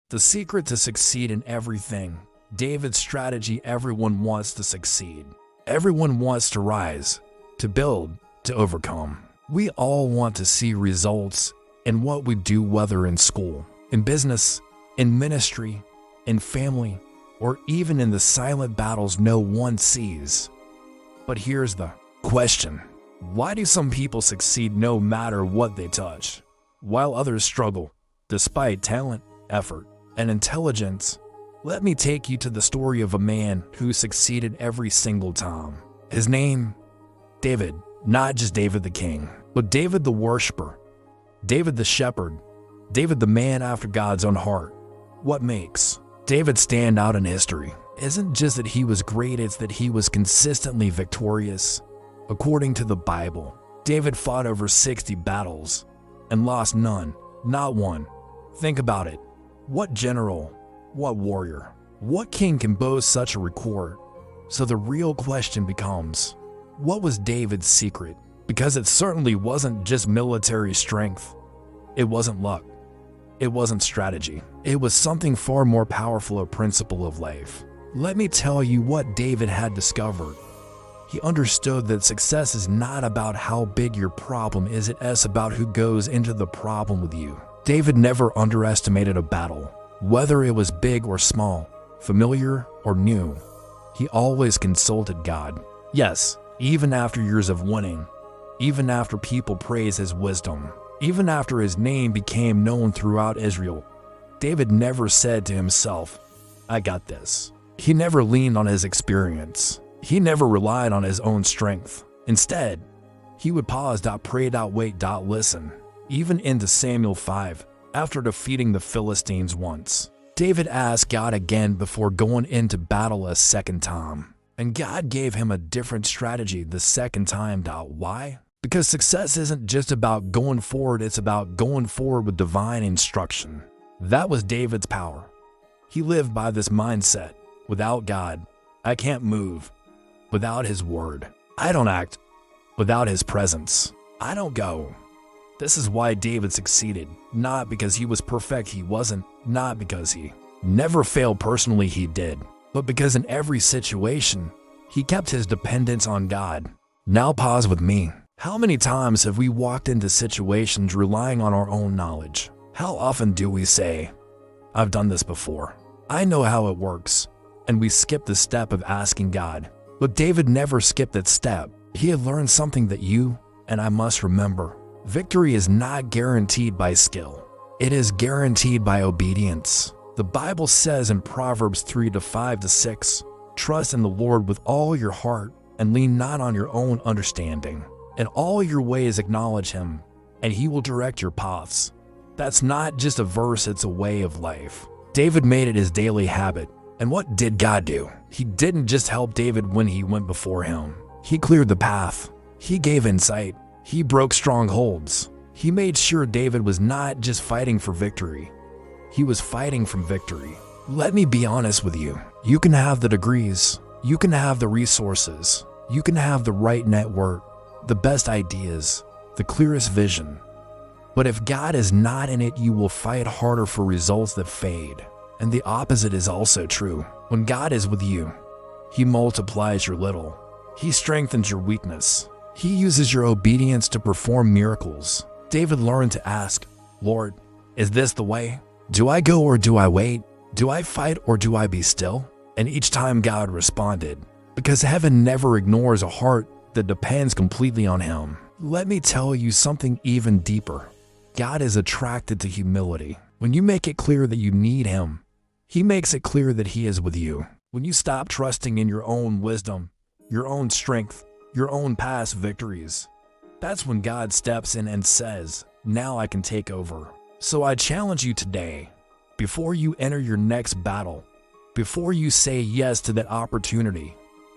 The secret to succeed in everything. David's strategy. Everyone wants to succeed. Everyone wants to rise, to build, to overcome. We all want to see results in what we do, whether in school, in business, in ministry, in family, or even in the silent battles no one sees. But here's the question. Why do some people succeed no matter what they touch, while others struggle, despite talent, effort, and intelligence? Let me take you to the story of a man who succeeded every single time. His name, David. Not just David the king, but David the worshiper, David the shepherd, David the man after God's own heart. What makes David stand out in history isn't just that he was great, it's that he was consistently victorious. According to the Bible, David fought over 60 battles and lost none, not one. Think about it. What general, what warrior, what king can boast such a record? So the real question becomes, what was David's secret? Because it certainly wasn't just military strength. It wasn't luck. It wasn't strategy. It was something far more powerful, a principle of life. Let me tell you what David had discovered. He understood that success is not about how big your problem is, it's about who goes into the problem with you. David never underestimated a battle, whether it was big or small, familiar or new. He always consulted God. Yes, even after years of winning, even after people praise his wisdom, even after his name became known throughout Israel, David never said to himself, I got this. He never leaned on his experience. He never relied on his own strength. Instead, he would pause, pray, wait, listen. Even into Samuel 5, after defeating the Philistines once, David asked God again before going into battle a second time. And God gave him a different strategy the second time. Why? Because success isn't just about going forward, it's about going forward with divine instruction. That was David's power. He lived by this mindset. Without God, I can't move. Without his word, I don't act. Without his presence, I don't go. This is why David succeeded. Not because he was perfect, he wasn't. Not because he never failed personally, he did. But because in every situation, he kept his dependence on God. Now pause with me. How many times have we walked into situations relying on our own knowledge? How often do we say, I've done this before, I know how it works, and we skip the step of asking God? But David never skipped that step. He had learned something that you and I must remember. Victory is not guaranteed by skill. It is guaranteed by obedience. The Bible says in Proverbs 3:5-6, trust in the Lord with all your heart and lean not on your own understanding. In all your ways acknowledge him, and he will direct your paths. That's not just a verse, it's a way of life. David made it his daily habit. And what did God do? He didn't just help David when he went before him. He cleared the path. He gave insight. He broke strongholds. He made sure David was not just fighting for victory. He was fighting from victory. Let me be honest with you. You can have the degrees. You can have the resources. You can have the right network, the best ideas, the clearest vision. But if God is not in it, you will fight harder for results that fade. And the opposite is also true. When God is with you, he multiplies your little. He strengthens your weakness. He uses your obedience to perform miracles. David learned to ask, Lord, is this the way? Do I go or do I wait? Do I fight or do I be still? And each time God responded, because heaven never ignores a heart that depends completely on him. Let me tell you something even deeper. God is attracted to humility. When you make it clear that you need him, he makes it clear that he is with you. When you stop trusting in your own wisdom, your own strength, your own past victories, that's when God steps in and says, now I can take over. So I challenge you today, before you enter your next battle, before you say yes to that opportunity,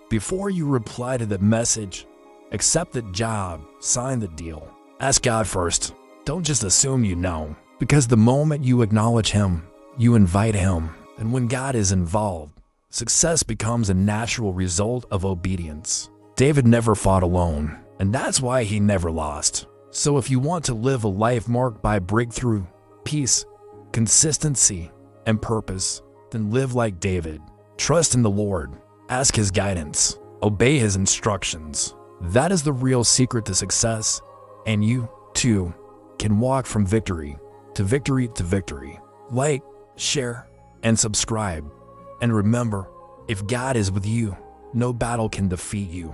before you reply to that message, accept that job, sign the deal, ask God first. Don't just assume you know, because the moment you acknowledge him, you invite him. And when God is involved, success becomes a natural result of obedience. David never fought alone, and that's why he never lost. So if you want to live a life marked by breakthrough, peace, consistency, and purpose, then live like David. Trust in the Lord, ask His guidance, obey His instructions. That is the real secret to success, and you, too, can walk from victory to victory to victory. Like, share, and subscribe. And remember, if God is with you, no battle can defeat you.